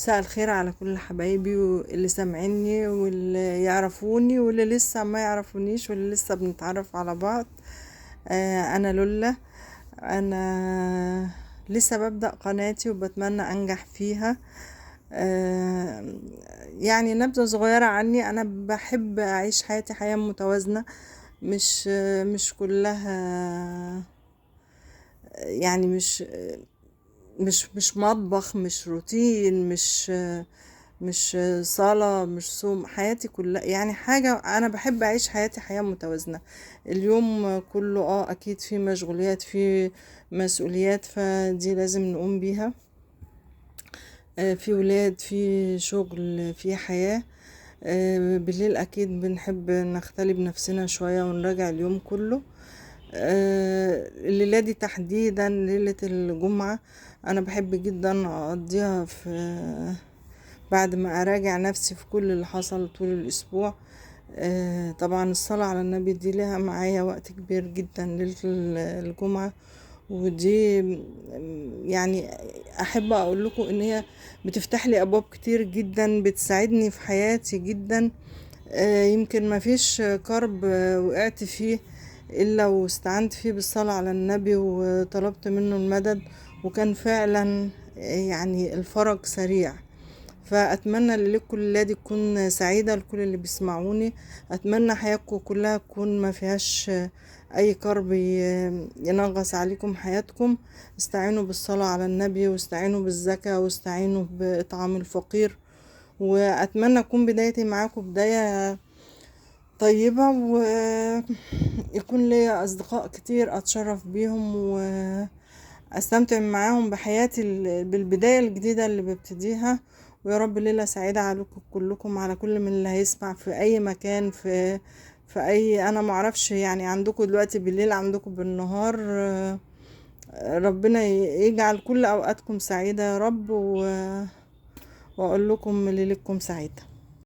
مساء الخير على كل حبايبي واللي سامعيني واللي يعرفوني واللي لسه ما يعرفونيش واللي لسه بنتعرف على بعض. انا لولا. انا لسه ببدأ قناتي وبتمنى انجح فيها. آه يعني نبذة صغيرة عني، انا بحب اعيش حياتي حياة متوازنة، مش كلها، يعني مش مطبخ، مش روتين، مش صلاة، مش صوم. حياتي كلها يعني حاجة، أنا بحب أعيش حياتي حياة متوازنة. اليوم كله أكيد في مشغوليات، في مسؤوليات، فدي لازم نقوم بيها. في ولاد، في شغل، في حياة. بالليل أكيد بنحب نختلي بنفسنا شوية ونراجع اليوم كله. الليلة دي تحديدا ليلة الجمعة، أنا بحب جدا أقضيها في بعد ما أراجع نفسي في كل اللي حصل طول الأسبوع. طبعا الصلاة على النبي دي لها معايا وقت كبير جدا ليلة الجمعة. ودي يعني أحب أقول لكم إن هي بتفتح لي أبواب كتير جدا، بتساعدني في حياتي جدا. يمكن ما فيش كرب وقعت فيه إلا واستعنت فيه بالصلاة على النبي وطلبت منه المدد، وكان فعلا يعني الفرج سريع. فأتمنى لكل الليلة تكون سعيدة، لكل اللي بيسمعوني. أتمنى حياتكم كلها تكون ما فيهاش أي كرب ينغص عليكم حياتكم. استعينوا بالصلاة على النبي، واستعينوا بالزكاة، واستعينوا بإطعام الفقير. وأتمنى أكون بدايتي معاكم بداية طيبة، ويكون لي أصدقاء كتير أتشرف بيهم وأستمتع معاهم بحياتي بالبداية الجديدة اللي ببتديها. ويا رب ليلة سعيدة عليكم كلكم، على كل من اللي هيسمع في أي مكان، في أي، أنا معرفش يعني عندكم دلوقتي بالليل عندكم بالنهار. ربنا يجعل كل أوقاتكم سعيدة يا رب، وأقول لكم ليلتكم سعيدة.